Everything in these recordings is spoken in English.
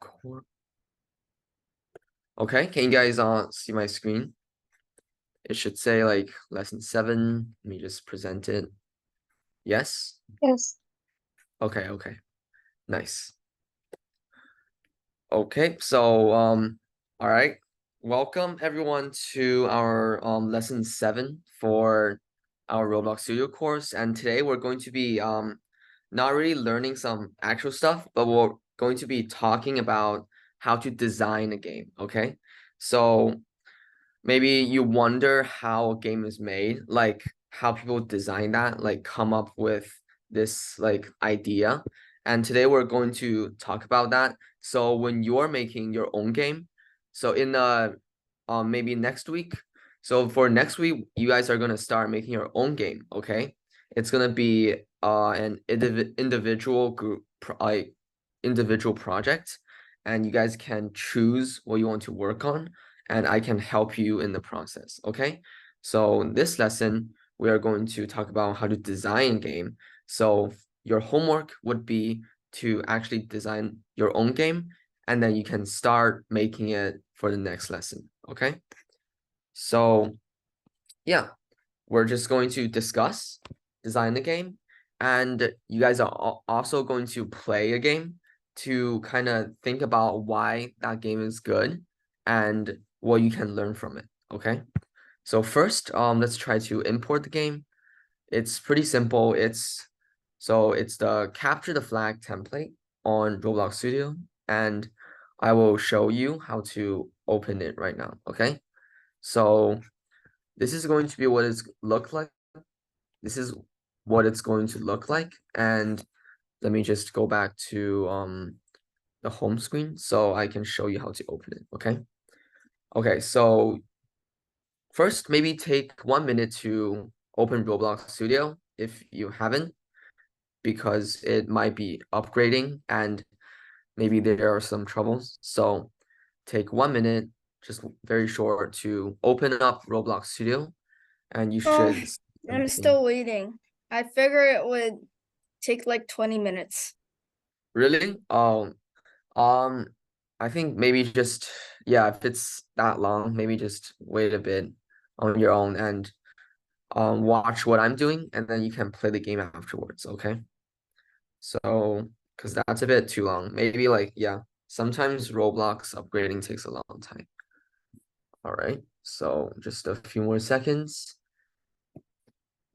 record. Okay, can you guys see my screen? It should say like lesson 7. Let me just present it. Yes? Yes. Okay. Nice. Okay, so all right. Welcome everyone to our lesson 7 for our Roblox Studio course. And today we're going to be not really learning some actual stuff, but we're going to be talking about how to design a game, okay? So maybe you wonder how a game is made, like how people design that, like come up with this like idea. And today we're going to talk about that. So when you're making your own game, so in maybe next week. So for next week, you guys are gonna start making your own game, okay? It's gonna be an individual individual project, and you guys can choose what you want to work on, and I can help you in the process, okay? So in this lesson, we are going to talk about how to design a game. So your homework would be to actually design your own game, and then you can start making it for the next lesson, okay? So yeah, we're just going to discuss, design the game, and you guys are also going to play a game to kind of think about why that game is good and what you can learn from it, okay? So first, let's try to import the game. It's pretty simple. It's the capture the flag template on Roblox Studio, and I will show you how to open it right now, okay? So this is going to be what it's look like. This is what it's going to look like. And let me just go back to the home screen so I can show you how to open it, okay? Okay, so first maybe take 1 minute to open Roblox Studio if you haven't, because it might be upgrading and maybe there are some troubles. So take 1 minute, just very short, to open up Roblox Studio, and you Oh, should see I'm something. still waiting. I figure it would take like 20 minutes. Really? Um, I think maybe just, yeah, if it's that long, maybe just wait a bit on your own and watch what I'm doing, and then you can play the game afterwards, okay? So, because that's a bit too long. Maybe like, yeah, sometimes Roblox upgrading takes a long time. All right, so just a few more seconds.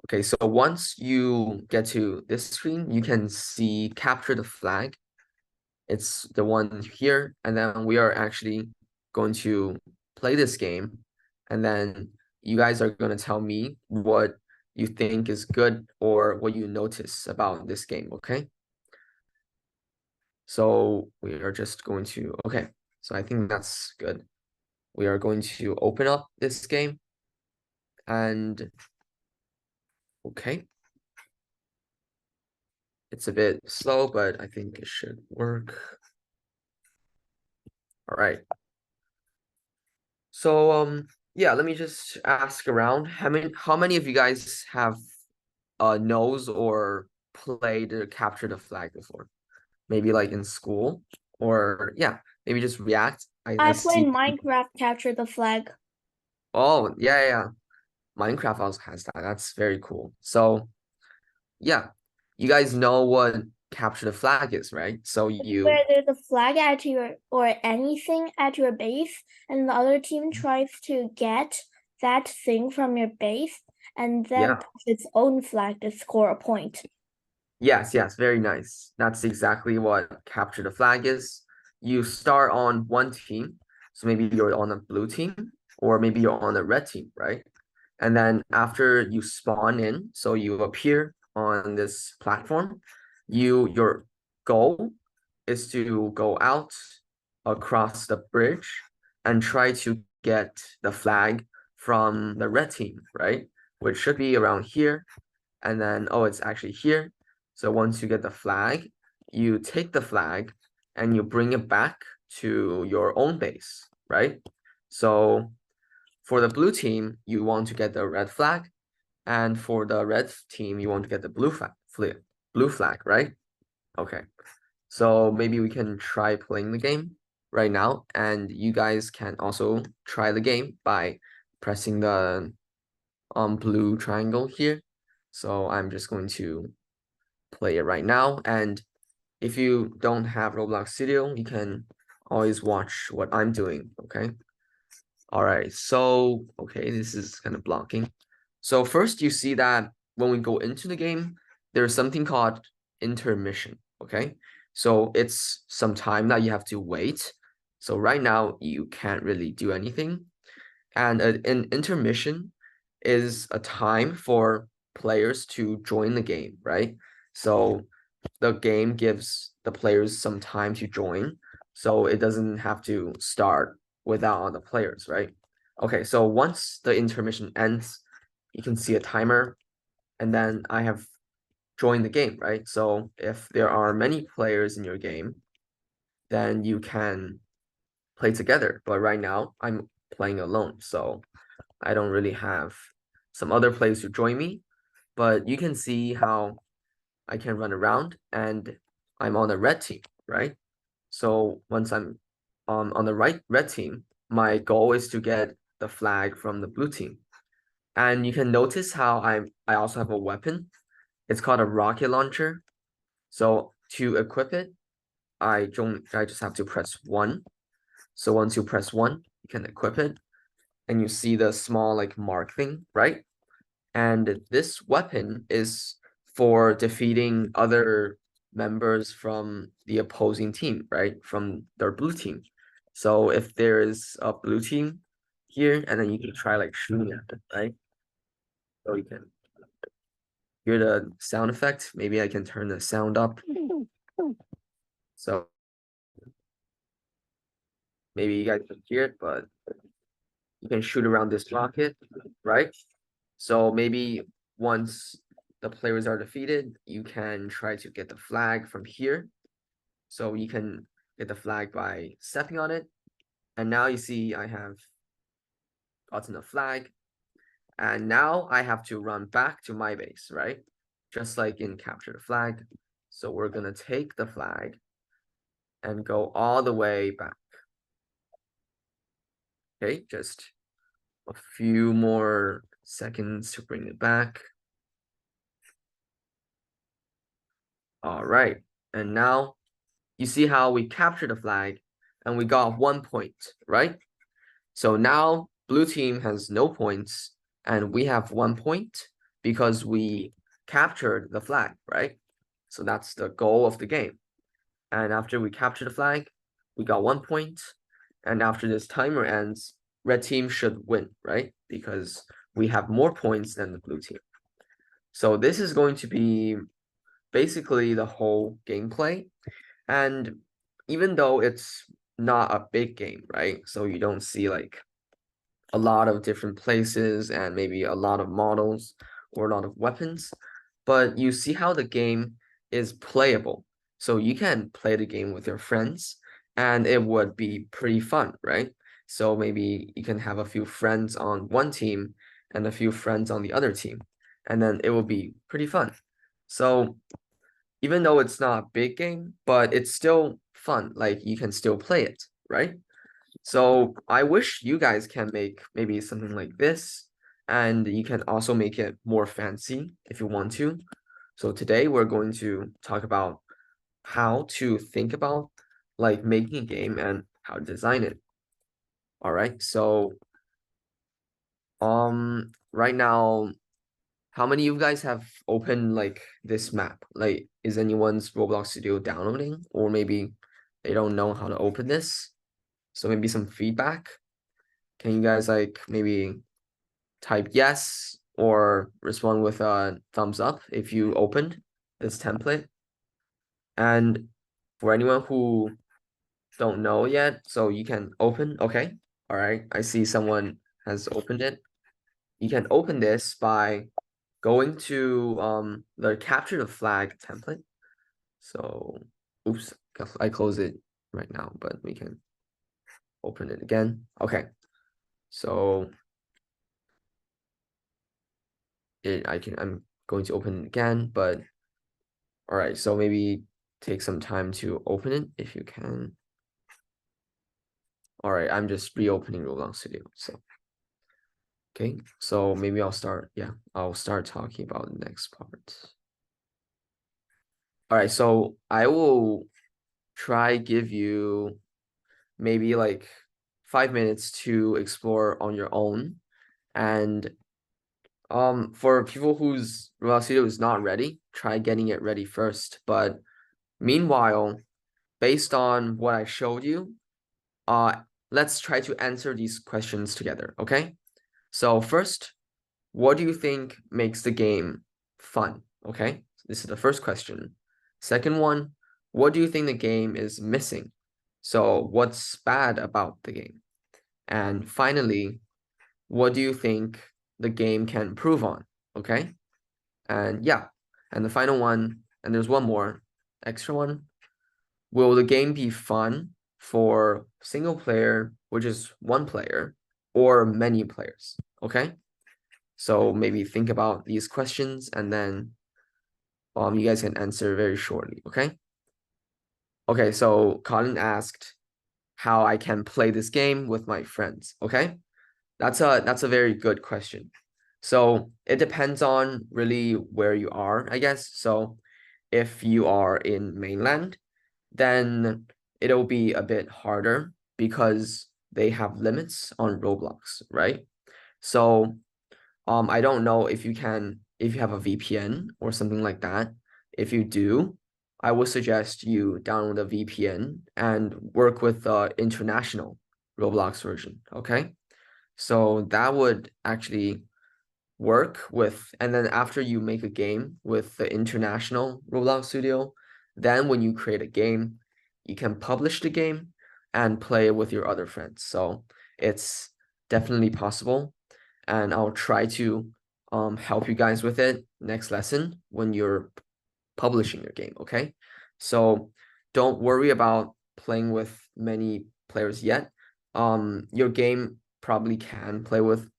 Okay, so once you get to this screen, you can see capture the flag. It's the one here, and then we are actually going to play this game, and then you guys are going to tell me what you think is good or what you notice about this game, okay? So we are just going to, okay, so I think that's good. We are going to open up this game, and okay, it's a bit slow, but I think it should work. All right. So yeah, let me just ask around. How many of you guys have knows or played or captured a flag before? Maybe like in school, or yeah, maybe just React. I I played see. Minecraft Capture the Flag. Oh, yeah. Minecraft also has that. That's very cool. So yeah, you guys know what capture the flag is, right? So you, Where there's a flag at your or anything at your base, and the other team tries to get that thing from your base and then yeah. push its own flag to score a point. Yes, very nice. That's exactly what capture the flag is. You start on one team, so maybe you're on a blue team, or maybe you're on a red team, right? And then after you spawn in, so you appear on this platform, your goal is to go out across the bridge and try to get the flag from the red team, right? Which should be around here. And then, oh, it's actually here. So once you get the flag, you take the flag and you bring it back to your own base, right? So for the blue team, you want to get the red flag, and for the red team, you want to get the blue flag, right? Okay. So maybe we can try playing the game right now, and you guys can also try the game by pressing the blue triangle here. So I'm just going to play it right now. And if you don't have Roblox Studio, you can always watch what I'm doing, okay? All right, so okay, this is kind of blocking. So first you see that when we go into the game, there's something called intermission, okay? So it's some time that you have to wait. So right now you can't really do anything. And an intermission is a time for players to join the game, right? So the game gives the players some time to join, so it doesn't have to start without all the players, right? Okay, so once the intermission ends, you can see a timer, and then I have joined the game, right? So if there are many players in your game, then you can play together. But right now, I'm playing alone, so I don't really have some other players to join me. But you can see how I can run around and I'm on the red team, right? So once I'm on the red team, my goal is to get the flag from the blue team. And you can notice how I also have a weapon. It's called a rocket launcher. So to equip it, I just have to press 1. So once you press 1, you can equip it and you see the small like mark thing, right? And this weapon is for defeating other members from the opposing team, right? From their blue team. So if there is a blue team here, and then you can try like shooting at it, right? So you can hear the sound effect. Maybe I can turn the sound up. So maybe you guys can hear it, but you can shoot around this rocket, right? So maybe once the players are defeated, you can try to get the flag from here. So you can get the flag by stepping on it. And now you see I have gotten a flag. And now I have to run back to my base, right? Just like in capture the flag. So we're gonna take the flag and go all the way back. Okay, just a few more seconds to bring it back. All right, and now you see how we captured the flag and we got 1 point, right? So now blue team has no points and we have 1 point because we captured the flag, right? So that's the goal of the game. And after we capture the flag, we got 1 point. And after this timer ends, red team should win, right? Because we have more points than the blue team. So this is going to be basically the whole gameplay. And even though it's not a big game, right? So you don't see like a lot of different places and maybe a lot of models or a lot of weapons, but you see how the game is playable. So you can play the game with your friends and it would be pretty fun, right? So maybe you can have a few friends on one team and a few friends on the other team, and then it will be pretty fun. So even though it's not a big game, but it's still fun, like you can still play it, right? So I wish you guys can make maybe something like this, and you can also make it more fancy if you want to. So today we're going to talk about how to think about like making a game and how to design it. All right. So right now, how many of you guys have opened like this map? Like, is anyone's Roblox Studio downloading, or maybe they don't know how to open this? So maybe some feedback. Can you guys like maybe type yes or respond with a thumbs up if you opened this template? And for anyone who don't know yet, so you can open, okay. All right, I see someone has opened it. You can open this by going to the capture the flag template. So oops, I close it right now, but we can open it again. Okay, so I'm going to open it again, but all right, so maybe take some time to open it if you can. All right, I'm just reopening Roblox Studio. So, okay, so maybe I'll start. Yeah, I'll start talking about the next part. All right, so I will try give you maybe like 5 minutes to explore on your own. And for people whose Roblox Studio is not ready, try getting it ready first. But meanwhile, based on what I showed you, let's try to answer these questions together, okay? So first, what do you think makes the game fun? Okay, this is the first question. Second one, what do you think the game is missing? So what's bad about the game? And finally, what do you think the game can improve on? Okay, and yeah, and the final one, and there's one more extra one. Will the game be fun for single player, which is one player, or many players? Okay. So maybe think about these questions and then you guys can answer very shortly, okay? Okay, so Colin asked how I can play this game with my friends, okay? That's a very good question. So it depends on really where you are, I guess. So if you are in mainland, then it'll be a bit harder because they have limits on Roblox, right? So I don't know if you have a VPN or something like that. If you do, I would suggest you download a VPN and work with the international Roblox version, okay? So that would actually work with, and then after you make a game with the international Roblox Studio, then when you create a game, you can publish the game and play it with your other friends. So it's definitely possible and I'll try to help you guys with it next lesson when you're publishing your game, okay? So don't worry about playing with many players yet. Your game probably can play with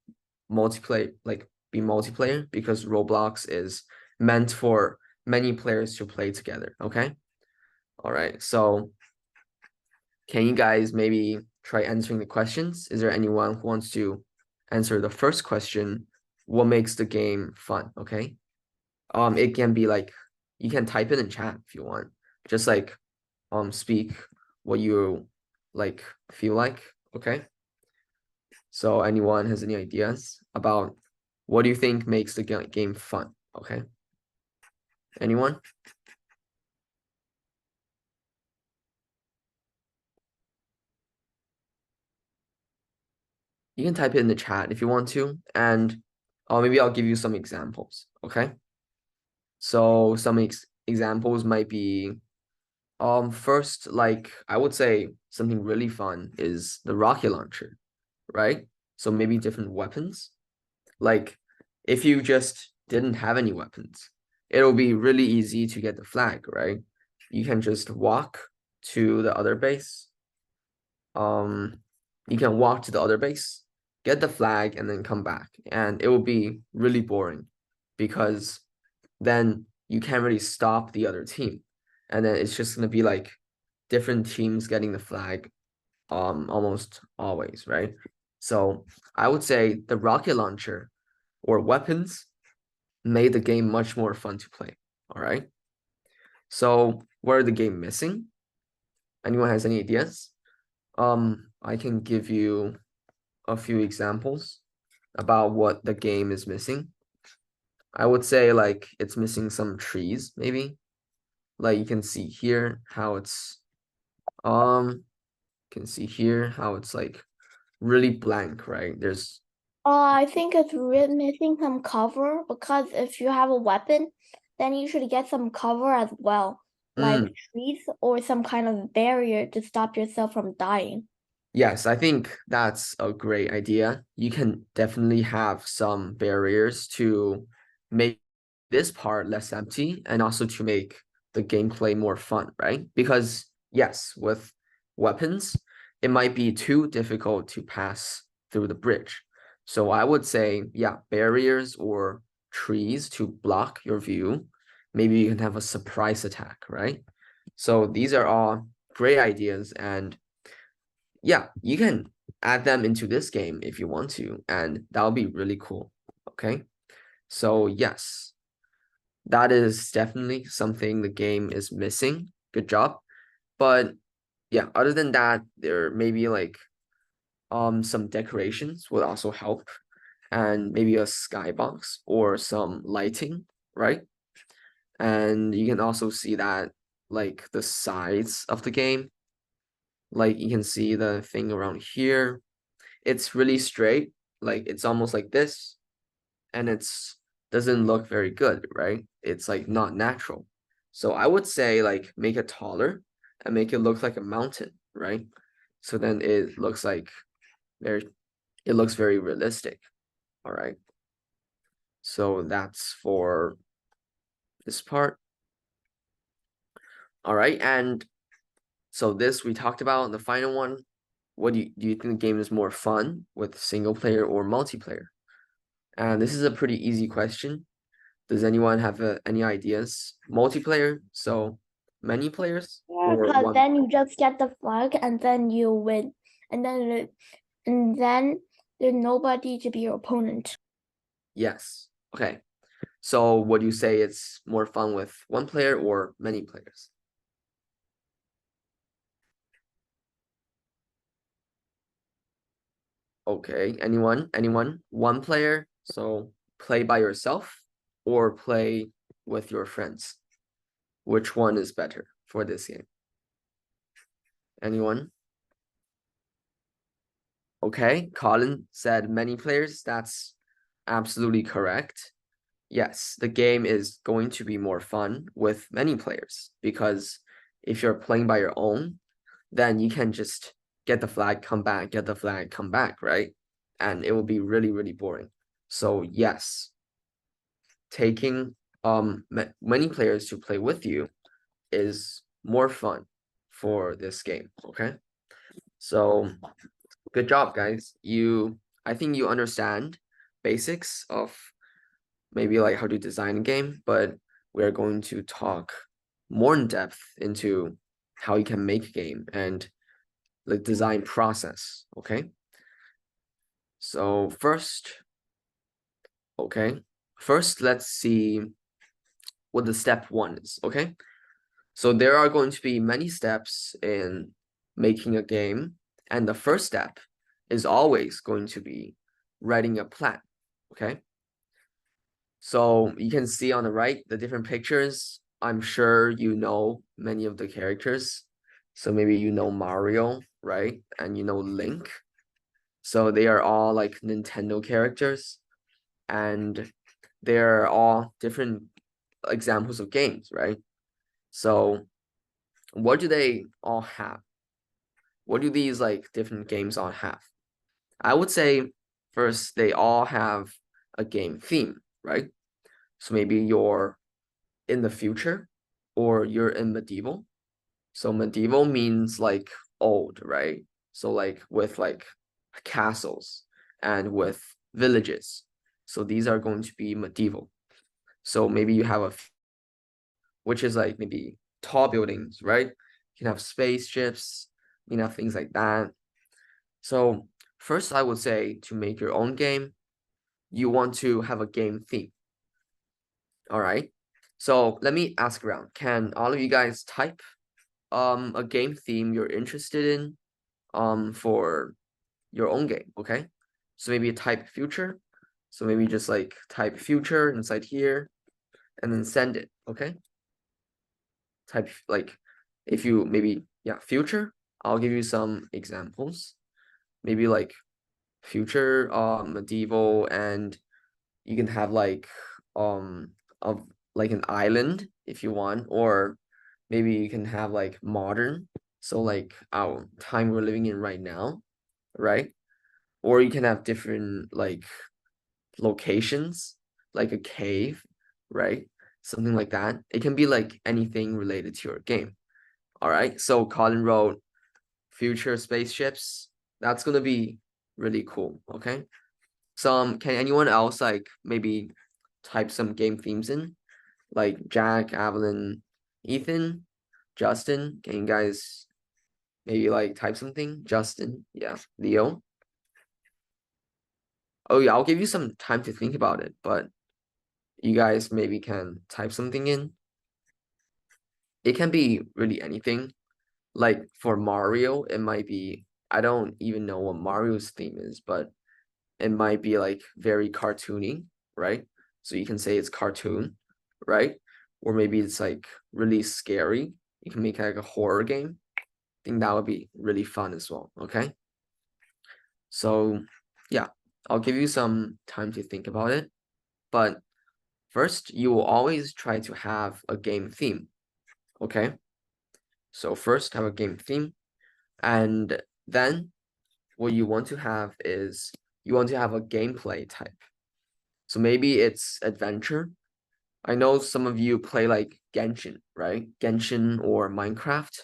multiplayer, like be multiplayer because Roblox is meant for many players to play together, okay? All right, so can you guys maybe try answering the questions? Is there anyone who wants to answer the first question? What makes the game fun? Okay. It can be like you can type it in chat if you want. Just like speak what you like feel like. Okay. So anyone has any ideas about what do you think makes the game fun? Okay. Anyone? You can type it in the chat if you want to, and maybe I'll give you some examples. Okay. So some examples might be first, like I would say something really fun is the rocket launcher, right? So maybe different weapons. Like if you just didn't have any weapons, it'll be really easy to get the flag, right? You can just walk to the other base. You can walk to the other base, get the flag, and then come back. And it will be really boring because then you can't really stop the other team. And then it's just gonna be like different teams getting the flag almost always, right? So I would say the rocket launcher or weapons made the game much more fun to play. All right. So what are the game missing? Anyone has any ideas? I can give you a few examples about what the game is missing. I would say like it's missing some trees, maybe. Like you can see here how it's can see here how it's like really blank, right? There's I think it's missing some cover because if you have a weapon, then you should get some cover as well, like mm, trees or some kind of barrier to stop yourself from dying. yes, I think that's a great idea. You can definitely have some barriers to make this part less empty and also to make the gameplay more fun, right? Because yes, with weapons, it might be too difficult to pass through the bridge. So I would say, yeah, barriers or trees to block your view. Maybe you can have a surprise attack, right? So these are all great ideas, and yeah, you can add them into this game if you want to, and that'll be really cool. Okay. So yes, that is definitely something the game is missing. Good job. But yeah, other than that, there may be like some decorations would also help, and maybe a skybox or some lighting, right? And you can also see that like the sides of the game, like you can see the thing around here. It's really straight, like it's almost like this, and it's doesn't look very good, right? It's like not natural. So I would say like make it taller and make it look like a mountain, right? So then it looks like very it looks very realistic. All right. So that's for this part. All right, and so this we talked about. The final one, what do you think the game is more fun with single player or multiplayer? And this is a pretty easy question. Does anyone have any ideas? Multiplayer, so many players Yeah, or because one? then you just get the flag and then you win. And then there's nobody to be your opponent. Yes. Okay. So would you say it's more fun with one player or many players? Okay. Anyone? Anyone? One player, so play by yourself or play with your friends? Which one is better for this game? Anyone? Okay, Colin said many players. That's absolutely correct. Yes, the game is going to be more fun with many players because if you're playing by your own, then you can just get the flag, come back, get the flag, come back, right? And it will be really, really boring. So yes, taking many players to play with you is more fun for this game, okay? So good job, guys. I think you understand basics of maybe like how to design a game, but we're going to talk more in depth into how you can make a game and the design process, okay? So first let's see what the step one is, okay? So there are going to be many steps in making a game, and the first step is always going to be writing a plan, okay? So you can see on the right the different pictures. I'm sure you know many of the characters. So maybe you know Mario, right? And you know Link. So they are all like Nintendo characters, and they're all different examples of games, right? So what do they all have? What do these like different games all have? I would say first they all have a game theme, right? So maybe you're in the future or you're in medieval. So medieval means like old, right? So like with like castles and with villages. So these are going to be medieval. So maybe you have which is like maybe tall buildings, right? You can have spaceships, you can have things like that. So first, I would say to make your own game, you want to have a game theme. All right. So let me ask around. Can all of you guys type a game theme you're interested in for your own game, okay? So maybe type future. So maybe just like type future inside here and then send it, okay? Type like if you maybe yeah, future, I'll give you some examples. Maybe like future medieval, and you can have like of like an island if you want, or maybe you can have like modern, so like our time we're living in right now, right? Or you can have different like locations, like a cave, right? Something like that. It can be like anything related to your game. All right. So Colin wrote future spaceships. That's gonna be really cool. Okay. Some can anyone else like maybe type some game themes in? Like Jack, Evelyn, Ethan, Justin, can you guys maybe like type something? Justin, yeah, Leo. Oh yeah, I'll give you some time to think about it, but you guys maybe can type something in. It can be really anything. Like for Mario, it might be, I don't even know what Mario's theme is, but it might be like very cartoony, right? So you can say it's cartoon, right? Or maybe it's like really scary. You can make like a horror game. I think that would be really fun as well, okay? So yeah, I'll give you some time to think about it. But first, you will always try to have a game theme, okay? So first have a game theme, and then what you want to have is you want to have a gameplay type. So maybe it's adventure. I know some of you play like Genshin, right? Genshin or Minecraft.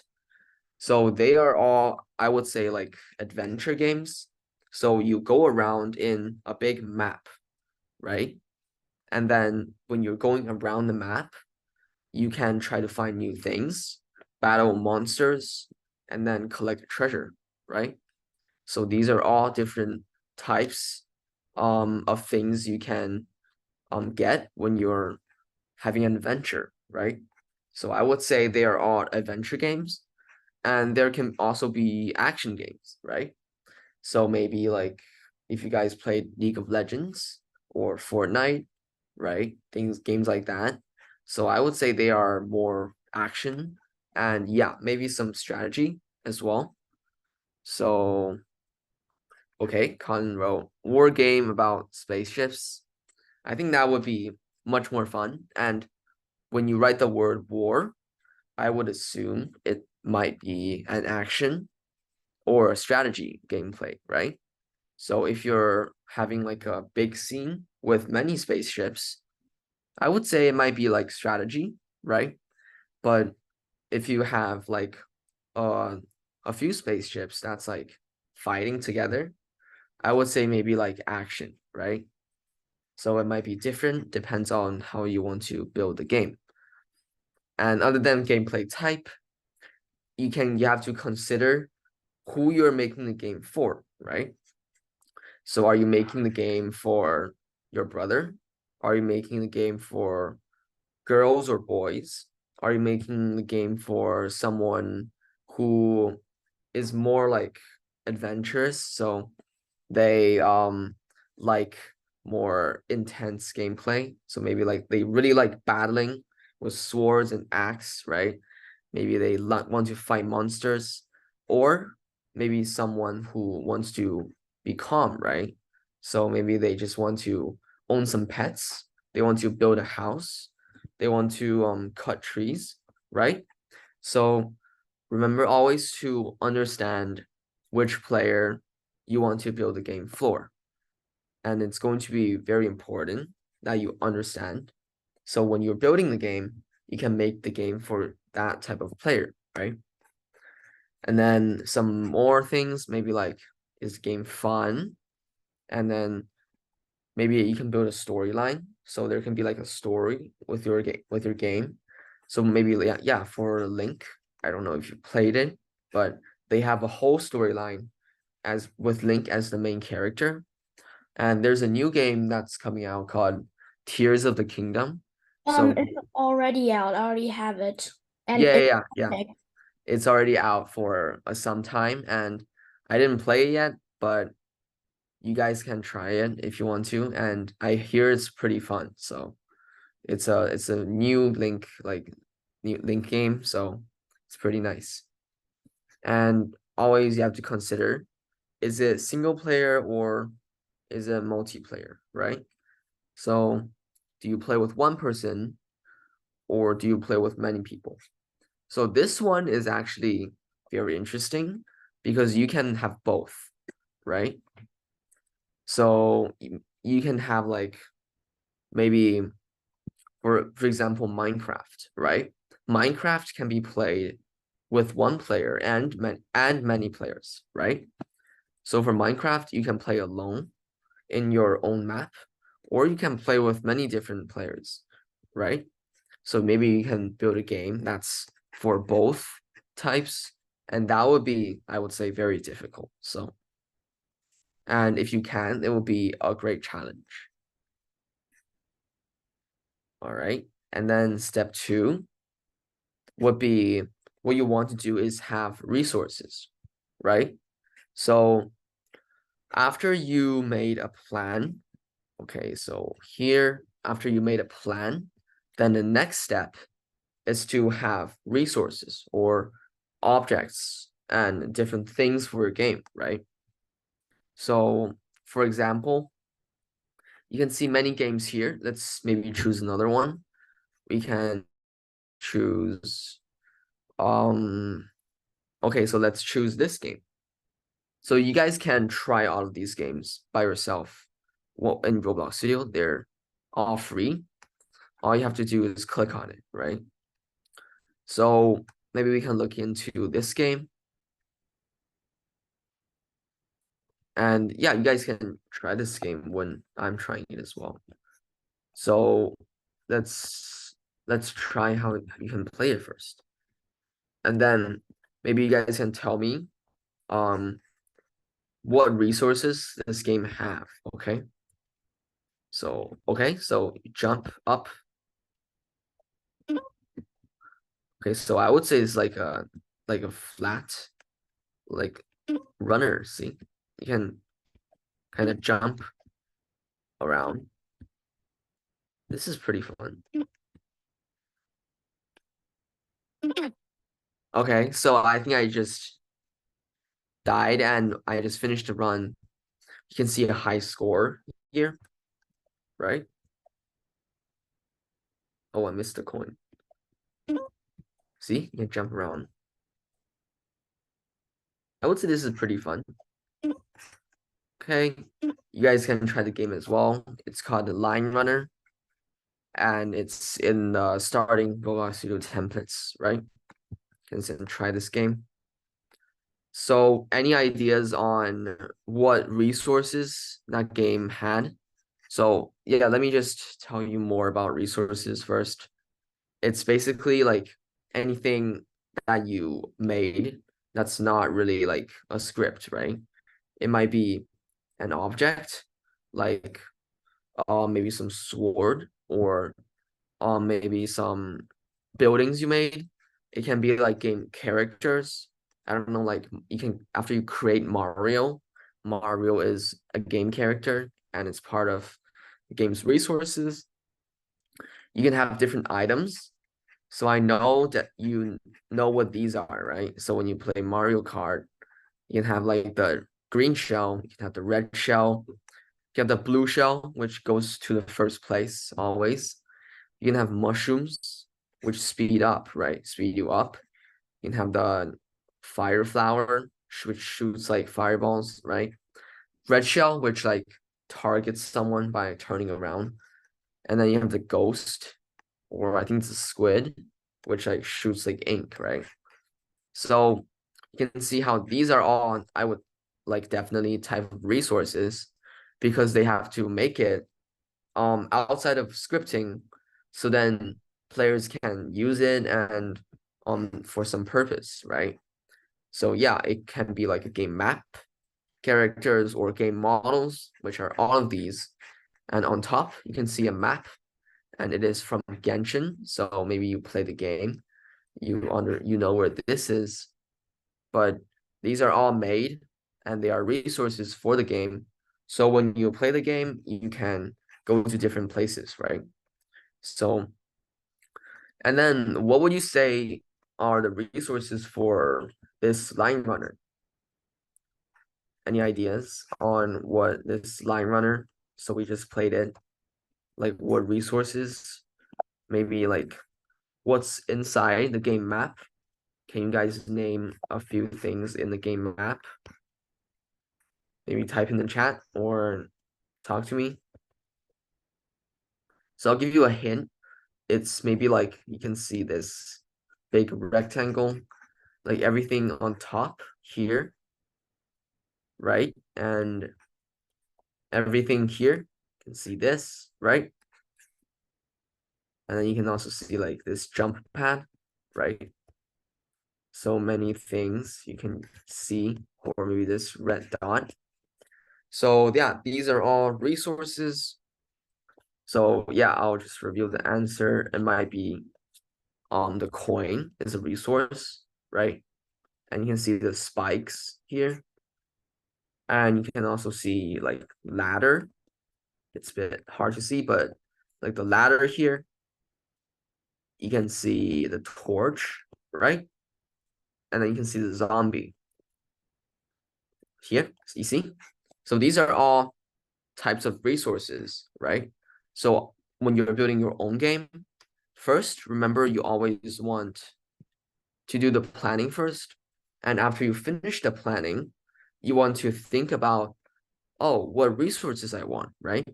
So they are all, I would say, like adventure games. So you go around in a big map, right? And then when you're going around the map, you can try to find new things, battle monsters, and then collect treasure, right? So these are all different types of things you can get when you're having an adventure, right? So I would say they are all adventure games, and there can also be action games, right? So maybe like if you guys played League of Legends or Fortnite, right? Things games like that. So I would say they are more action and yeah, maybe some strategy as well. So okay, Conroe war game about spaceships. I think that would be much more fun. And when you write the word war, I would assume it might be an action or a strategy gameplay, right? So if you're having like a big scene with many spaceships, I would say it might be like strategy, right? But if you have like uh, a few spaceships that's like fighting together, I would say maybe like action, right? So it might be different, depends on how you want to build the game. And other than gameplay type, you have to consider who you're making the game for, right? So are you making the game for your brother? Are you making the game for girls or boys? Are you making the game for someone who is more like adventurous? So they like more intense gameplay. So maybe like they really like battling with swords and axe, right? Maybe they want to fight monsters, or maybe someone who wants to be calm, right? So maybe they just want to own some pets. They want to build a house. They want to cut trees, right? So remember always to understand which player you want to build the game for. And it's going to be very important that you understand. So when you're building the game, you can make the game for that type of player, right? And then some more things, maybe like, is game fun? And then maybe you can build a storyline. So there can be like a story with your game. So maybe yeah, for Link, I don't know if you played it, but they have a whole storyline as with Link as the main character. And there's a new game that's coming out called Tears of the Kingdom. So It's already out. I already have it, and yeah, yeah, it's yeah, yeah. epic. It's already out for some time, and I didn't play it yet, but you guys can try it if you want to. And I hear it's pretty fun. So it's a new new Link game, so it's pretty nice. And always you have to consider, is it single player or is it multiplayer, right? So do you play with one person or do you play with many people? So this one is actually very interesting because you can have both, right? So you can have like maybe for example Minecraft, right? Minecraft can be played with one player and many players, right? So for Minecraft, you can play alone in your own map, or you can play with many different players, right? So maybe you can build a game that's for both types, and that would be, I would say, very difficult. So, and if you can, it will be a great challenge. All right. And then step 2 would be what you want to do is have resources, right? So after you made a plan, okay, so here, after you made a plan, then the next step is to have resources or objects and different things for your game, right? So, for example, you can see many games here. Let's maybe choose another one. We can choose, okay, so let's choose this game. So you guys can try all of these games by yourself. Well, in Roblox Studio, they're all free. All you have to do is click on it, right? So maybe we can look into this game. And yeah, you guys can try this game when I'm trying it as well. So let's try how you can play it first. And then maybe you guys can tell me what resources this game have, okay? So okay, so jump up. Okay, so I would say it's like a flat like runner, see? You can kind of jump around. This is pretty fun. Okay, so I think I just died and I just finished the run. You can see a high score here, right? Oh, I missed the coin. See, you can jump around. I would say this is pretty fun. Okay, you guys can try the game as well. It's called the Line Runner, and it's in the starting Roblox Studio templates, right? You can try this game. So, any ideas on what resources that game had? So, yeah, let me just tell you more about resources first. It's basically like anything that you made that's not really like a script, right? It might be an object, like maybe some sword or maybe some buildings you made. It can be like game characters. I don't know, like you can after you create Mario, Mario is a game character and it's part of the game's resources. You can have different items. So I know that you know what these are, right? So when you play Mario Kart, you can have like the green shell, you can have the red shell, you have the blue shell, which goes to the first place always. You can have mushrooms, which speed up, right? Speed you up. You can have the fire flower, which shoots like fireballs, right? Red shell, which like targets someone by turning around. And then you have the ghost, or I think it's a squid, which like shoots like ink, right? So you can see how these are all, I would like definitely type of resources because they have to make it outside of scripting, so then players can use it and for some purpose, right? So yeah, it can be like a game map, characters, or game models, which are all of these. And on top, you can see a map, and it is from Genshin. So maybe you play the game, you know where this is, but these are all made and they are resources for the game. So when you play the game, you can go to different places, right? So, and then what would you say are the resources for this line runner? Any ideas on what this line runner? So we just played it. Like what resources? Maybe like what's inside the game map? Can you guys name a few things in the game map? Maybe type in the chat or talk to me. So I'll give you a hint. It's maybe like you can see this big rectangle, like everything on top here, right? And everything here, you can see this, right? And then you can also see like this jump pad, right? so many things you can see, or maybe this red dot. So yeah, these are all resources. So yeah, I'll just reveal the answer. It might be the coin is a resource, right? And you can see the spikes here. And you can also see like ladder. It's a bit hard to see, but like the ladder here, you can see the torch, right? And then you can see the zombie here, you see? So these are all types of resources, right? So when you're building your own game, first, remember you always want to do the planning first. And after you finish the planning, you want to think about, oh, what resources I want, right?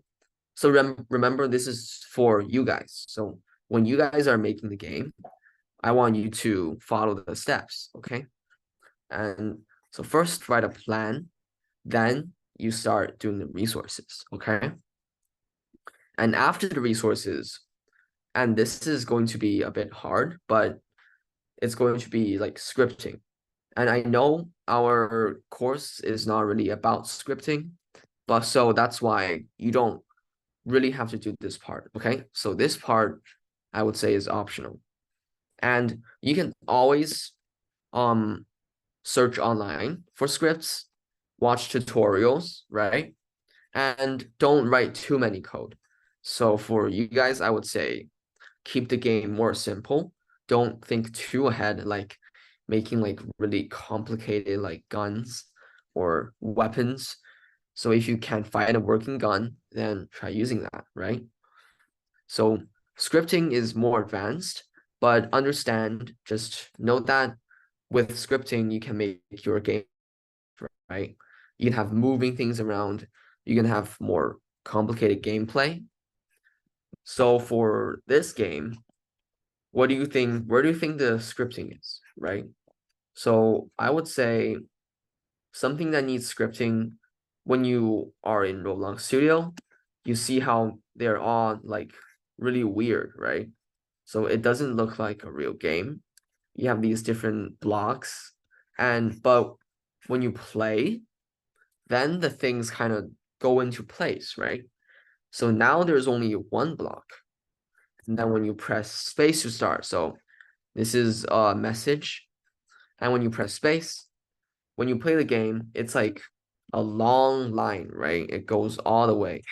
So remember, this is for you guys. So when you guys are making the game, I want you to follow the steps, okay? And so first write a plan, then you start doing the resources, okay? And after the resources, and this is going to be a bit hard, but it's going to be like scripting. And I know our course is not really about scripting, but so that's why you don't really have to do this part, okay? So this part I would say is optional. And you can always search online for scripts, watch tutorials, right? And don't write too many code. So for you guys, I would say keep the game more simple. Don't think too ahead, like making like really complicated like guns or weapons. So if you can find a working gun, then try using that, right? So scripting is more advanced, but understand, just note that with scripting, you can make your game, right? You can have moving things around, you can have more complicated gameplay. So for this game, what do you think, where do you think the scripting is, right? So I would say something that needs scripting when you are in Roblox Studio, you see how they're all like really weird, right? So it doesn't look like a real game. You have these different blocks, and but when you play, then the things kind of go into place, right? So now there's only one block. And then when you press space to start, so this is a message. And when you press space, when you play the game, it's like a long line, right? It goes all the way.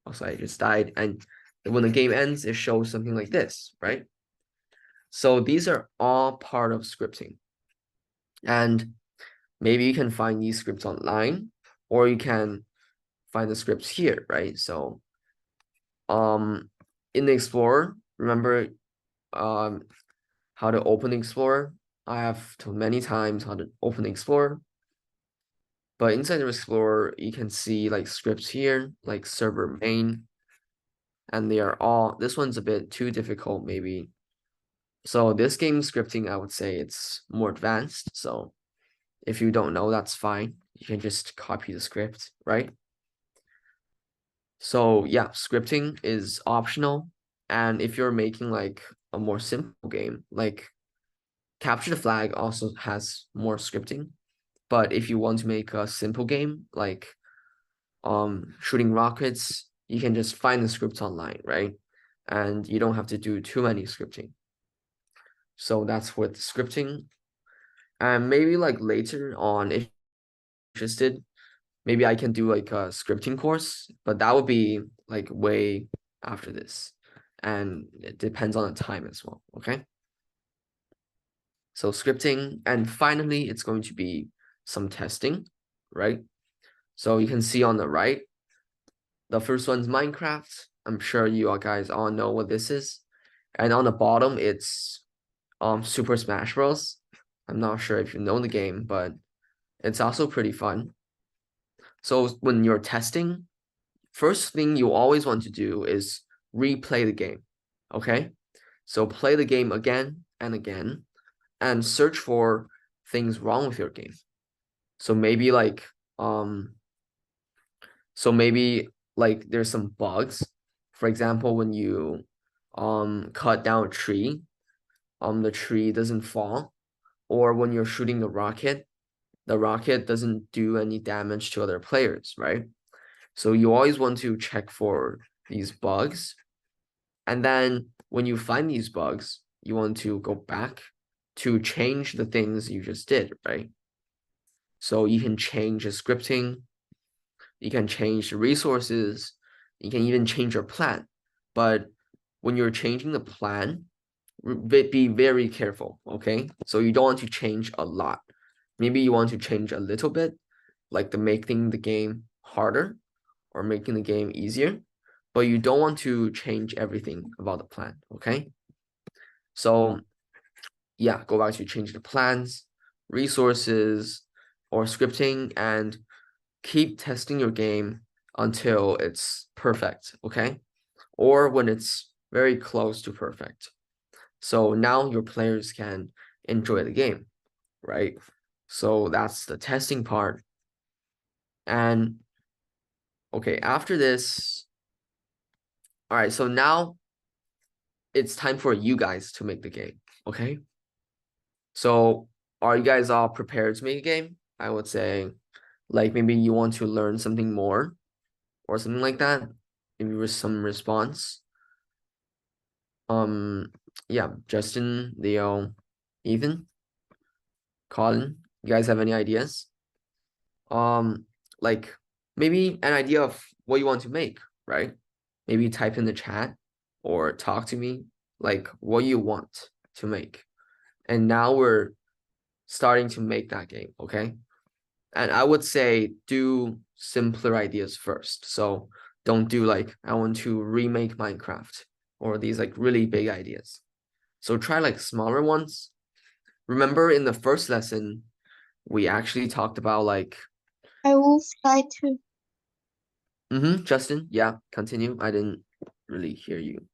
Also, I just died. And when the game ends, it shows something like this, right? So these are all part of scripting. And maybe you can find these scripts online, or you can find the scripts here, right? So in the Explorer, remember how to open the Explorer? I have told many times how to open the Explorer. But inside the Explorer, you can see like scripts here, like server main, and they are all, this one's a bit too difficult maybe. So this game scripting, I would say it's more advanced. So if you don't know, that's fine. You can just copy the script, right? So yeah, scripting is optional. And if you're making like a more simple game, like Capture the Flag also has more scripting. But if you want to make a simple game, like shooting rockets, you can just find the scripts online, right? And you don't have to do too many scripting. So that's with scripting. And maybe like later on, if interested, maybe I can do like a scripting course, but that would be like way after this. And it depends on the time as well, okay? So scripting, and finally, it's going to be some testing, right? So you can see on the right, the first one's Minecraft. I'm sure you all guys all know what this is. And on the bottom, it's Super Smash Bros. I'm not sure if you know the game, but it's also pretty fun. So when you're testing, first thing you always want to do is replay the game. Okay? So play the game again and again and search for things wrong with your game. So maybe like there's some bugs. For example, when you cut down a tree, the tree doesn't fall. or when you're shooting a rocket, the rocket doesn't do any damage to other players, right? So you always want to check for these bugs. And then when you find these bugs, you want to go back to change the things you just did, right? So you can change the scripting, you can change the resources, you can even change your plan. But when you're changing the plan, be very careful, okay? So you don't want to change a lot. Maybe you want to change a little bit, like making the game harder or making the game easier, but you don't want to change everything about the plan, okay? So yeah, go back to change the plans, resources, or scripting, and keep testing your game until it's perfect, okay? Or when it's very close to perfect. So now your players can enjoy the game, right? So that's the testing part. And okay, after this, all right, so now it's time for you guys to make the game, okay? So are you guys all prepared to make a game? I would say, like maybe you want to learn something more or something like that. Maybe with some response. Um, yeah, Justin, Leo, Ethan, Colin, you guys have any ideas? Um, like maybe an idea of what you want to make, right? Maybe type in the chat or talk to me, like what you want to make. And now we're starting to make that game, okay? And I would say do simpler ideas first. So don't do like, I want to remake Minecraft or these like really big ideas. So try like smaller ones. Remember in the first lesson, we actually talked about like, I will try to. Justin, yeah, continue. I didn't really hear you.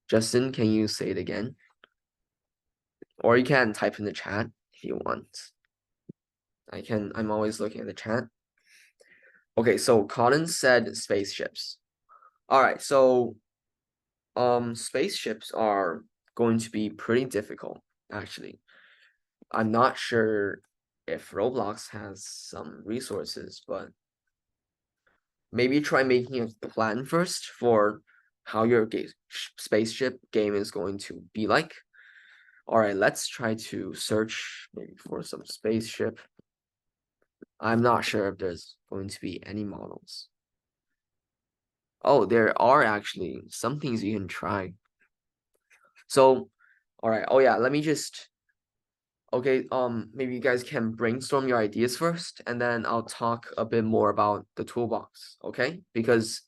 Justin, can you say it again? Or you can type in the chat if you want. I'm always looking at the chat. Okay, so Colin said spaceships. All right, so spaceships are going to be pretty difficult, actually. I'm not sure if Roblox has some resources, but maybe try making a plan first for how your spaceship game is going to be like. All right, let's try to search maybe for some spaceship. I'm not sure if there's going to be any models. Oh, there are actually some things you can try. So, all right. Oh yeah, let me just okay, maybe you guys can brainstorm your ideas first, and then I'll talk a bit more about the toolbox, okay? Because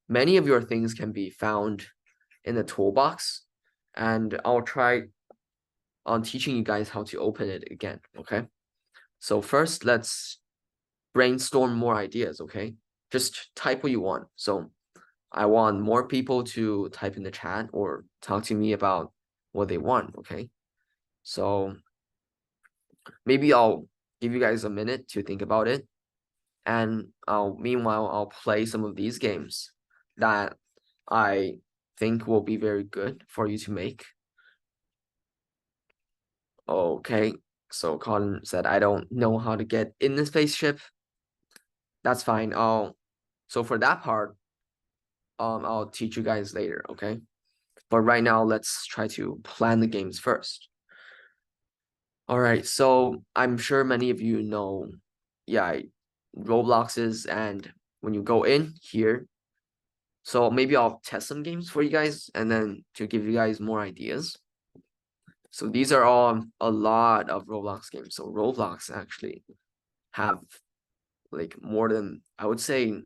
many of your things can be found in the toolbox, and I'll try on teaching you guys how to open it again, okay? So first, let's brainstorm more ideas, okay? Just type what you want. So I want more people to type in the chat or talk to me about what they want, okay? So maybe I'll give you guys a minute to think about it. And meanwhile, I'll play some of these games that I think will be very good for you to make. Okay, so Colin said, I don't know how to get in the spaceship. That's fine. So for that part, I'll teach you guys later, okay? But right now, let's try to plan the games first. All right, so I'm sure many of you know, yeah, Robloxes, and when you go in here, so maybe I'll test some games for you guys and then to give you guys more ideas. So these are all a lot of Roblox games. So Roblox actually have like more than, I would say,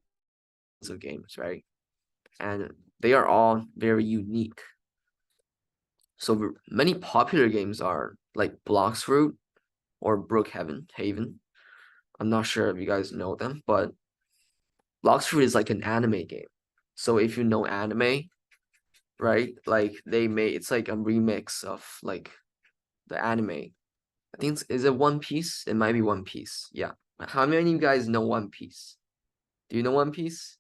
of games, right? And they are all very unique. So many popular games are like Blox Fruit or Haven. I'm not sure if you guys know them, but Blox Fruit is like an anime game. So if you know anime, right? Like it's like a remix of like the anime. I think is it One Piece? It might be One Piece. Yeah. How many of you guys know One Piece? Do you know One Piece?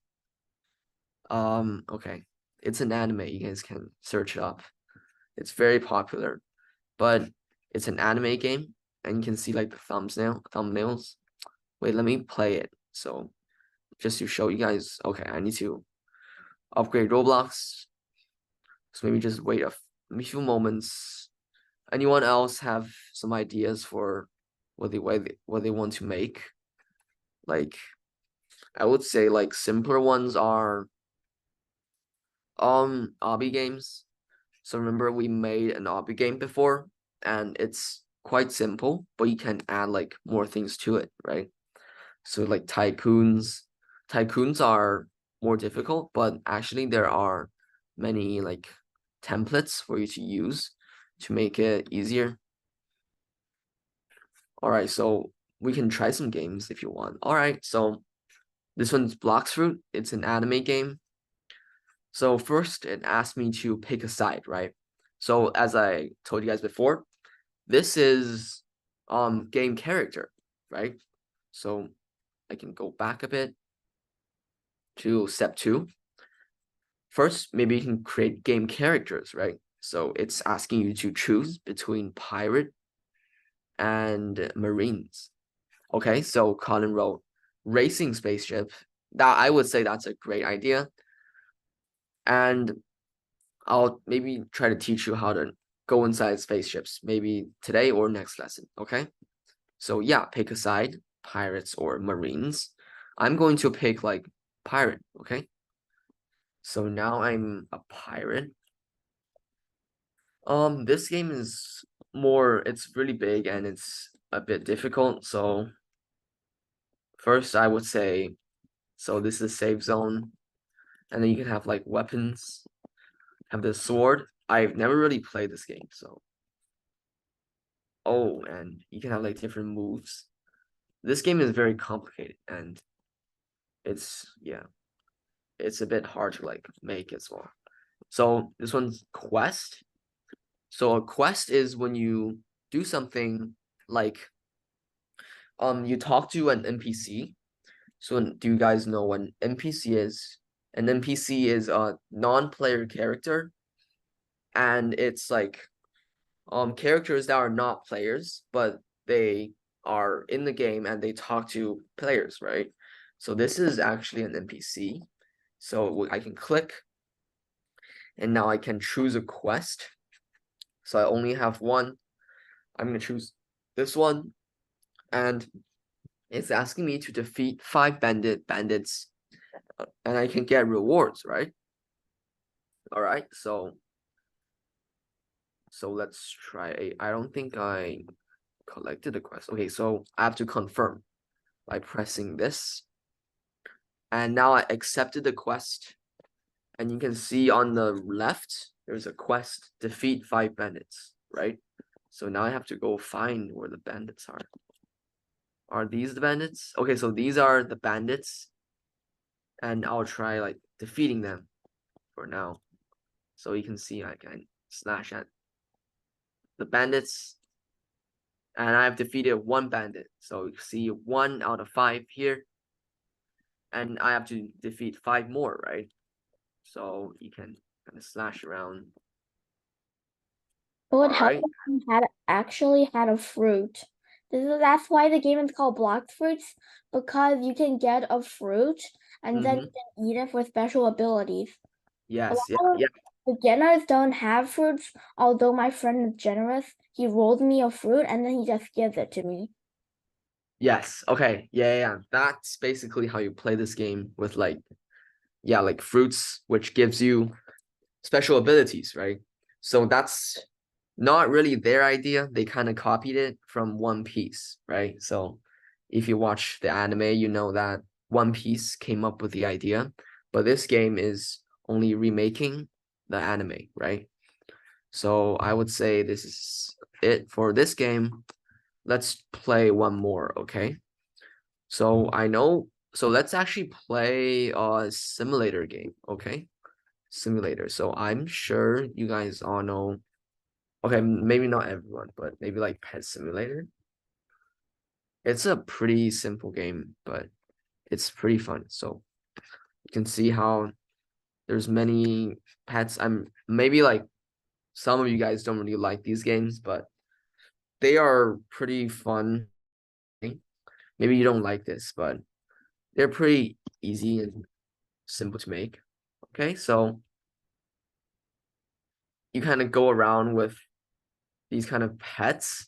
Okay. It's an anime. You guys can search it up. It's very popular. but it's an anime game, and you can see like the thumbnails. Wait, let me play it. So just to show you guys, okay, I need to upgrade Roblox. So maybe just wait a few moments. Anyone else have some ideas for what they want to make? Like, I would say like simpler ones are obby games. So remember we made an obby game before, and it's quite simple, but you can add like more things to it, right? So like tycoons. Tycoons are more difficult, but actually there are many like templates for you to use to make it easier. All right, so we can try some games if you want. All right, so this one's Blocks Fruit. It's an anime game. So first it asked me to pick a side, right? So as I told you guys before, this is game character, right? So I can go back a bit to step 2. First, maybe you can create game characters, right? So it's asking you to choose between pirate and marines. Okay, so Colin wrote racing spaceship. That I would say that's a great idea. And I'll maybe try to teach you how to go inside spaceships, maybe today or next lesson, okay? So yeah, pick a side, pirates or marines. I'm going to pick like pirate, okay? So now I'm a pirate. This game is it's really big and it's a bit difficult. So first I would say, so this is a safe zone, and then you can have like weapons, have the sword. I've never really played this game, so oh, and you can have like different moves. This game is very complicated and yeah, it's a bit hard to like make as well. So this one's quest. So a quest is when you do something like you talk to an NPC. So do you guys know what an NPC is? An NPC is a non-player character, and it's like characters that are not players, but they are in the game and they talk to players, right? So this is actually an NPC. So I can click, and now I can choose a quest. So I only have one. I'm gonna choose this one, and it's asking me to defeat 5 bandits, and I can get rewards, right? All right, so let's try. I don't think I collected a quest. Okay, so I have to confirm by pressing this, and now I accepted the quest. And you can see on the left there's a quest: defeat 5 bandits, right? So now I have to go find where the bandits are. Are these the bandits? Okay, so these are the bandits, and I'll try like defeating them for now. So you can see I can slash at the bandits, and I've defeated 1 bandit. So you see 1 out of 5 here, and I have to defeat 5 more, right? So you can kind of slash around. It would help Alright. if you actually had a fruit. That's why the game is called Blocked Fruits, because you can get a fruit and then you can eat it for special abilities. Yes, A lot yeah. of beginners don't have fruits, although my friend is generous. He rolled me a fruit and then he just gives it to me. Yes. Okay. Yeah. That's basically how you play this game with like, yeah, like fruits, which gives you special abilities, right? So that's not really their idea. They kind of copied it from One Piece, right? So if you watch the anime, you know that One Piece came up with the idea, but this game is only remaking the anime, right? So I would say this is it for this game. Let's play one more, okay? So let's actually play a simulator game, okay? Simulator. So I'm sure you guys all know, okay, maybe not everyone, but maybe like Pet Simulator. It's a pretty simple game, but it's pretty fun. So you can see how there's many pets. I'm maybe like some of you guys don't really like these games, but they are pretty fun. Maybe you don't like this, but they're pretty easy and simple to make. Okay, so you kind of go around with these kind of pets.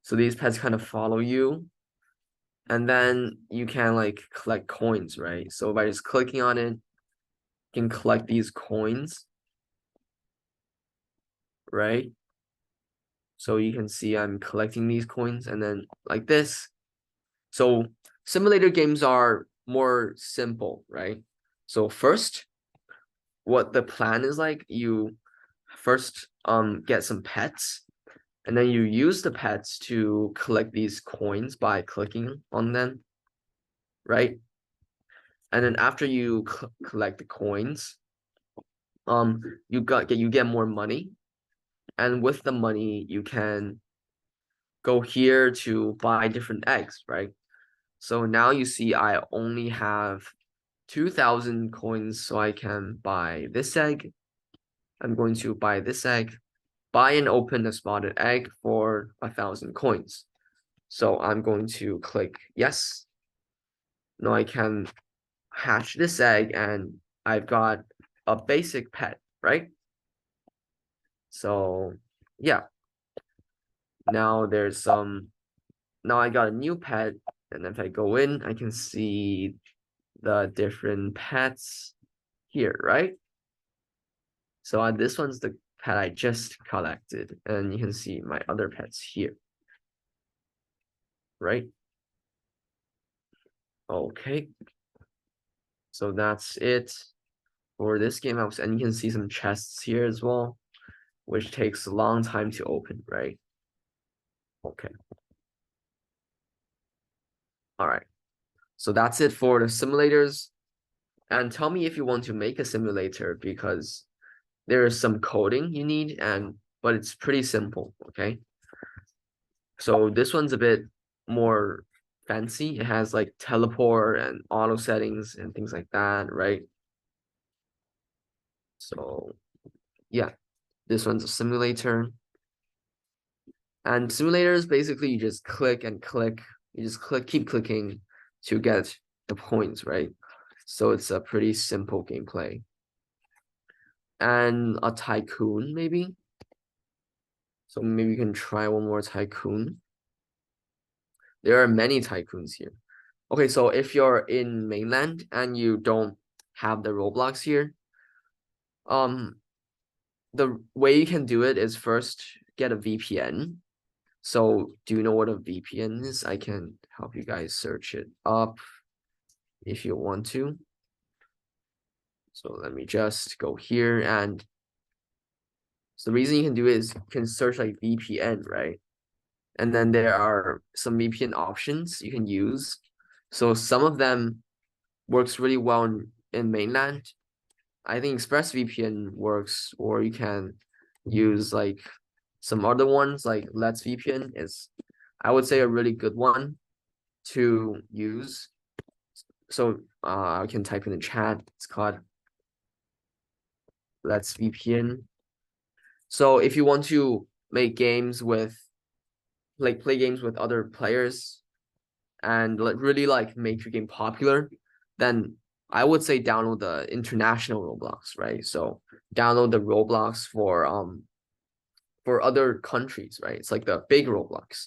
So these pets kind of follow you. And then you can like collect coins, right? So by just clicking on it, you can collect these coins, right? So you can see I'm collecting these coins and then like this. So simulator games are more simple, right? So first, what the plan is like, you first get some pets, and then you use the pets to collect these coins by clicking on them, right? And then after you collect the coins, you get more money, and with the money you can go here to buy different eggs, right? So now you see I only have 2,000 coins, so I can buy this egg. I'm going to buy this egg, buy and open a spotted egg for 1,000 coins. So I'm going to click yes. Now I can hatch this egg and I've got a basic pet, right? So yeah, now there's now I got a new pet, and if I go in, I can see the different pets here, right? So this one's the pet I just collected, and you can see my other pets here, right? Okay, so that's it for this game house, and you can see some chests here as well, which takes a long time to open, right? Okay. All right. So that's it for the simulators. And tell me if you want to make a simulator, because there is some coding you need, but it's pretty simple, okay? So this one's a bit more fancy. It has like teleport and auto settings and things like that, right? So yeah, this one's a simulator. And simulators, basically you just click and click. You just keep clicking to get the points, right? So it's a pretty simple gameplay. And a tycoon, maybe. So maybe we can try one more tycoon. There are many tycoons here. Okay, so if you're in mainland and you don't have the Roblox here, the way you can do it is first get a VPN. So do you know what a VPN is? I can help you guys search it up if you want to. So let me just go here, and so the reason you can do it is you can search like VPN, right? And then there are some VPN options you can use. So some of them works really well in mainland. I think ExpressVPN works, or you can use like some other ones like Let's VPN is, I would say, a really good one to use. So I can type in the chat. It's called Let's VPN. So if you want to make games with play games with other players and really like make your game popular, then I would say download the international Roblox, right? So download the Roblox for other countries, right? It's like the big Roblox.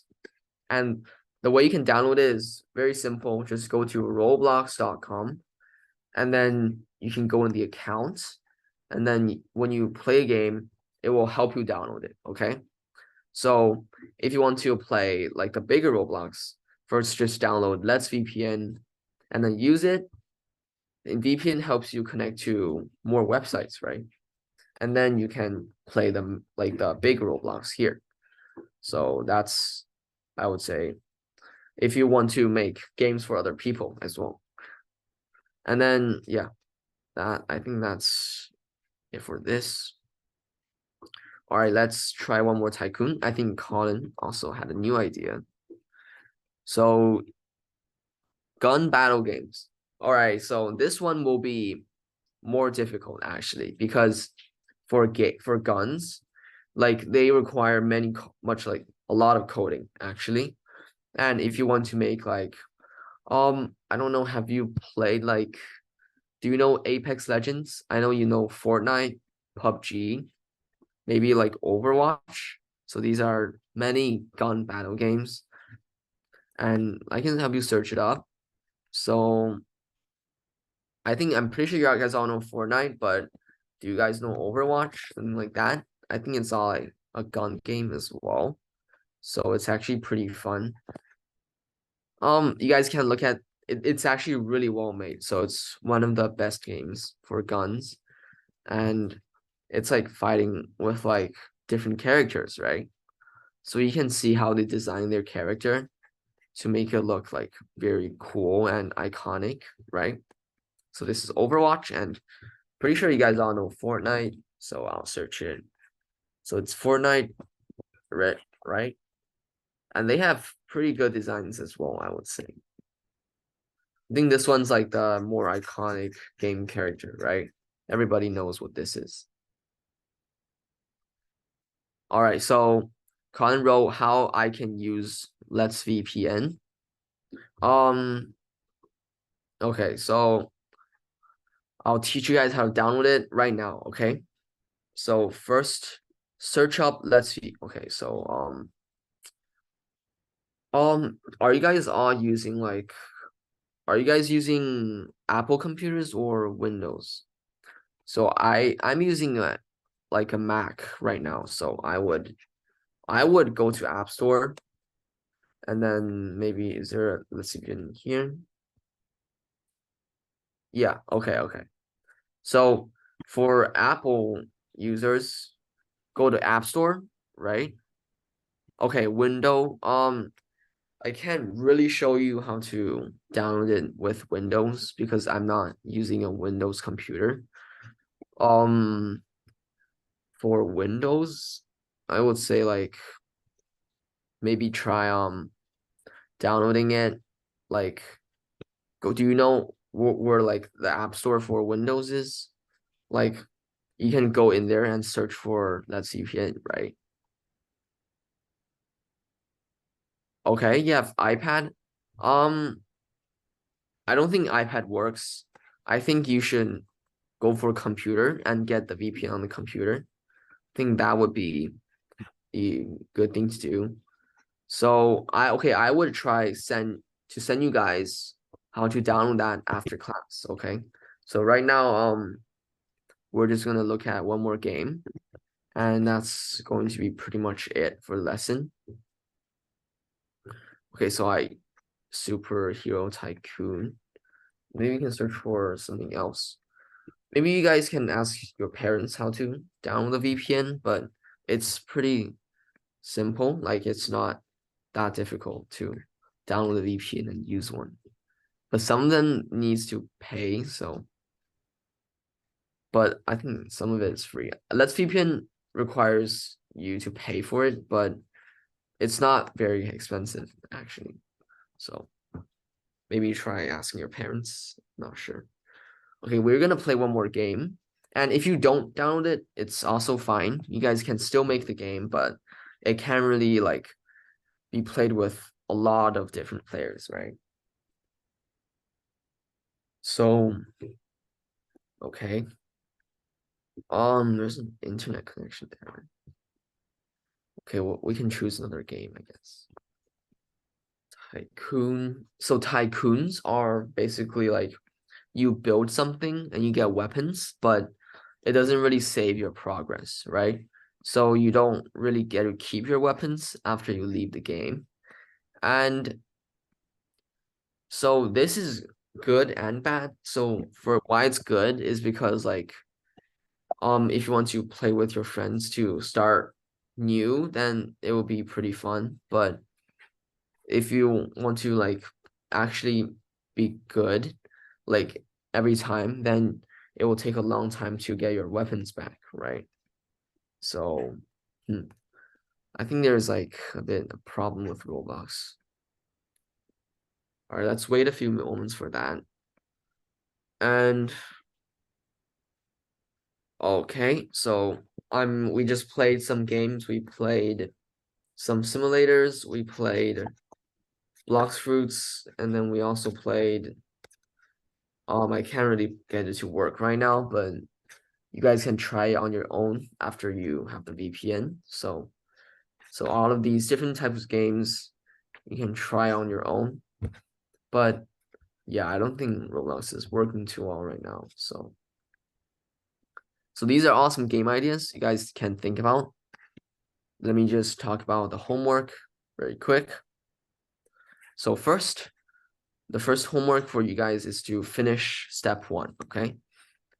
And the way you can download it is very simple. Just go to roblox.com, and then you can go in the accounts, and then when you play a game, it will help you download it, okay? So if you want to play like the bigger Roblox, first just download Let's VPN and then use it. And VPN helps you connect to more websites, right? And then you can play them like the big Roblox here. So that's, I would say, if you want to make games for other people as well. And then, yeah, I think that's it for this. All right, let's try one more tycoon. I think Colin also had a new idea. So gun battle games. All right, so this one will be more difficult actually, because for guns, like they require much like a lot of coding actually. And if you want to make like I don't know, have you played like, do you know Apex Legends? I know you know Fortnite, PUBG, maybe like Overwatch. So these are many gun battle games, and I can help you search it up. So I'm pretty sure you guys all know Fortnite, but do you guys know Overwatch? Something like that. I think it's all like a gun game as well. So it's actually pretty fun. You guys can look at it, it's actually really well made. So it's one of the best games for guns. And it's like fighting with like different characters, right? So you can see how they design their character to make it look like very cool and iconic, right? So this is Overwatch, and pretty sure you guys all know Fortnite, so I'll search it. So it's Fortnite, right? And they have pretty good designs as well, I would say. I think this one's like the more iconic game character, right? Everybody knows what this is. All right, so Colin wrote how I can use Let's VPN. Okay, so I'll teach you guys how to download it right now, okay? So first, search up Let's V. Okay, so are you guys all using like, are you guys using Apple computers or Windows? So I'm using like a Mac right now, so I would go to App Store, and then maybe is there a, let's see in here. Yeah, okay. So for Apple users, go to App Store, right? Okay, window. I can't really show you how to download it with Windows because I'm not using a Windows computer. Um, for Windows, I would say like maybe try downloading it. Like, do you know where like the App Store for Windows is? Like, you can go in there and search for that CPN, right? Okay, you have iPad. Um, I don't think iPad works. I think you should go for a computer and get the VPN on the computer. I think that would be a good thing to do. So I would try send you guys how to download that after class. Okay. So right now, we're just gonna look at one more game, and that's going to be pretty much it for the lesson. Okay, so superhero tycoon. Maybe we can search for something else. Maybe you guys can ask your parents how to download the VPN, but it's pretty simple. Like it's not that difficult to download the VPN and use one. But some of them needs to pay, so but I think some of it is free. Let's VPN requires you to pay for it, but it's not very expensive actually. So maybe try asking your parents. Not sure. Okay, we're gonna play one more game. And if you don't download it, it's also fine. You guys can still make the game, but it can really like be played with a lot of different players, right? So, okay. There's an internet connection there. Okay, well, we can choose another game, I guess. Tycoon. So tycoons are basically like you build something and you get weapons, but it doesn't really save your progress, right? So you don't really get to keep your weapons after you leave the game. And so this is good and bad. So for why it's good is because like if you want to play with your friends to start new, then it will be pretty fun. But if you want to like actually be good, like every time, then it will take a long time to get your weapons back, right? So I think there's like a bit of problem with Roblox. All right, let's wait a few moments for that. And okay, so we just played some games. We played some simulators. We played Blocks Fruits, and then we also played. I can't really get it to work right now, but you guys can try it on your own after you have the VPN. So all of these different types of games you can try on your own. But yeah, I don't think Roblox is working too well right now. So these are awesome game ideas you guys can think about. Let me just talk about the homework very quick. So first, the first homework for you guys is to finish step 1, okay?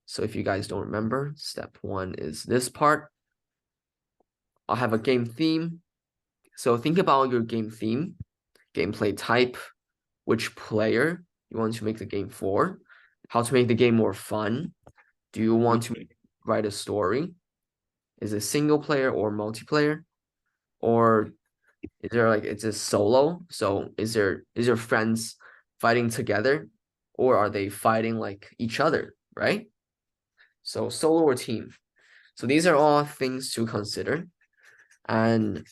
So if you guys don't remember, step 1 is this part. I'll have a game theme. So think about your game theme, gameplay type, which player you want to make the game for, how to make the game more fun. Do you want to write a story? Is it single player or multiplayer? Or is there like it's a solo? So is your friends fighting together, or are they fighting like each other, right? So solo or team. So these are all things to consider. And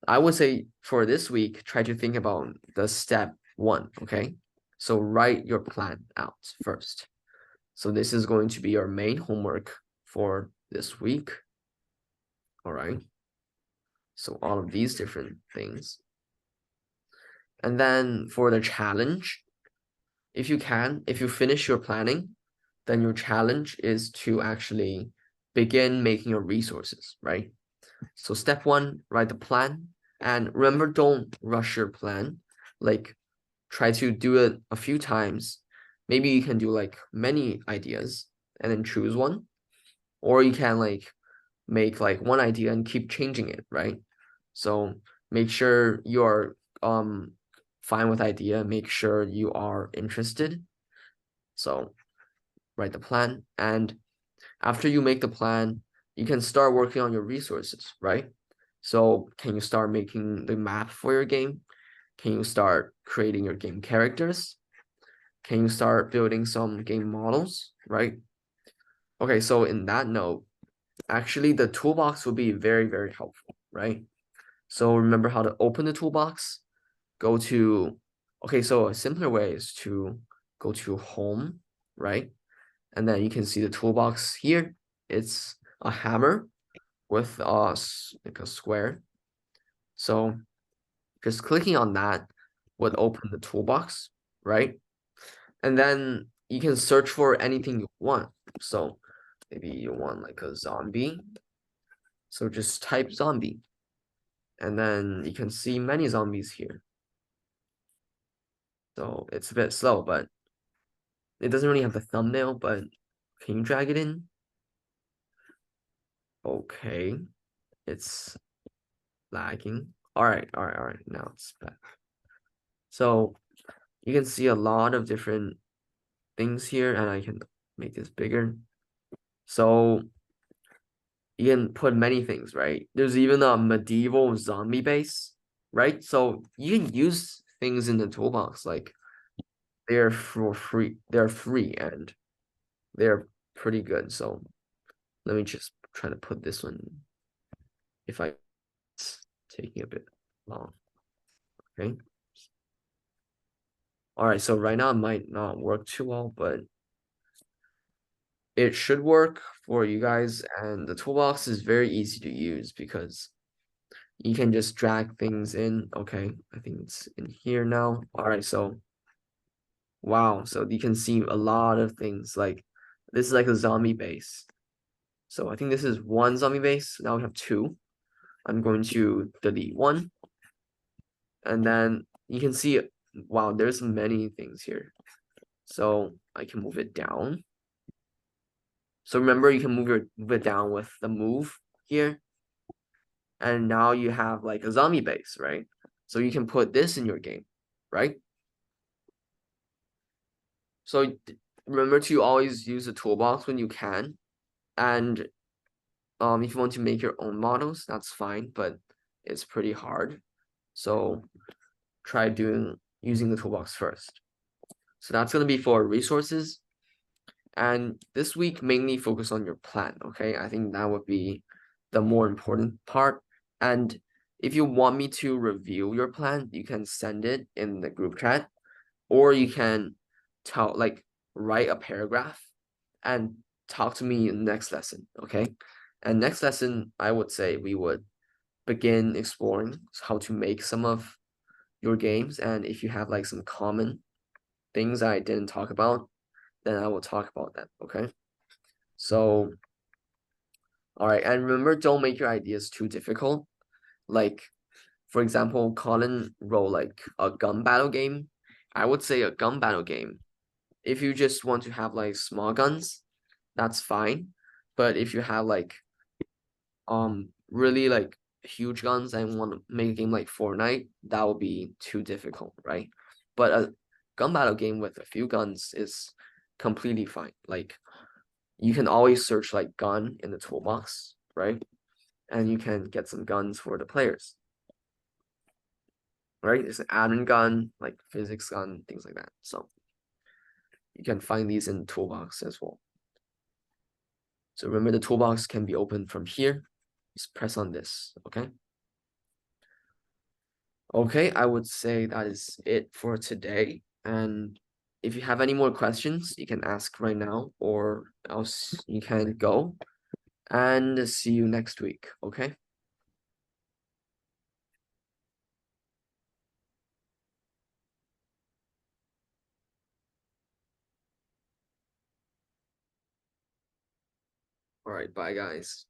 I would say for this week, try to think about the step 1, okay? So write your plan out first. So this is going to be your main homework for this week. All right. So all of these different things. And then for the challenge, if you finish your planning, then your challenge is to actually begin making your resources, right? So step 1, write the plan. And remember, don't rush your plan. Like, try to do it a few times. Maybe you can do like many ideas and then choose one. Or you can like make like one idea and keep changing it, right? So make sure you're fine with idea, make sure you are interested. So write the plan, and after you make the plan, you can start working on your resources, right? So can you start making the map for your game? Can you start creating your game characters? Can you start building some game models, right? Okay, so in that note, actually the toolbox will be very, very helpful, right? So remember how to open the toolbox. Go to, okay, so a simpler way is to go to home, right? And then you can see the toolbox here. It's a hammer with like a square. So just clicking on that would open the toolbox, right? And then you can search for anything you want. So maybe you want like a zombie. So just type zombie. And then you can see many zombies here. So it's a bit slow, but it doesn't really have the thumbnail, but can you drag it in? Okay, it's lagging. All right. Now it's back. So you can see a lot of different things here, and I can make this bigger. So you can put many things, right? There's even a medieval zombie base, right? So you can use things in the toolbox, like they're for free. They're free and they're pretty good. So let me just try to put this one. If it's taking a bit long. Okay. All right, so right now it might not work too well, but it should work for you guys. And the toolbox is very easy to use because you can just drag things in. Okay, I think it's in here now. All right, so wow, so you can see a lot of things. Like this is like a zombie base. So I think this is one zombie base. Now we have 2. I'm going to delete 1. And then you can see, wow, there's many things here. So I can move it down. So remember, you can move it down with the move here. And now you have like a zombie base, right? So you can put this in your game, right? So remember to always use the toolbox when you can. And if you want to make your own models, that's fine, but it's pretty hard. So try using the toolbox first. So that's going to be for resources. And this week, mainly focus on your plan, okay? I think that would be the more important part. And if you want me to review your plan, you can send it in the group chat, or you can write a paragraph and talk to me in the next lesson, okay? And next lesson, I would say we would begin exploring how to make some of your games. And if you have like some common things I didn't talk about, then I will talk about that, okay? So, all right, and remember, don't make your ideas too difficult. Like, for example, Colin wrote like a gun battle game. I would say a gun battle game. If you just want to have like small guns, that's fine. But if you have like really like huge guns and want to make a game like Fortnite, that would be too difficult, right? But a gun battle game with a few guns is completely fine. Like you can always search like gun in the toolbox, right? And you can get some guns for the players. Right? It's an admin gun, like physics gun, things like that. So you can find these in the toolbox as well. So remember, the toolbox can be opened from here. Just press on this, okay? Okay, I would say that is it for today. And if you have any more questions, you can ask right now, or else you can go. And see you next week, okay? All right, bye guys.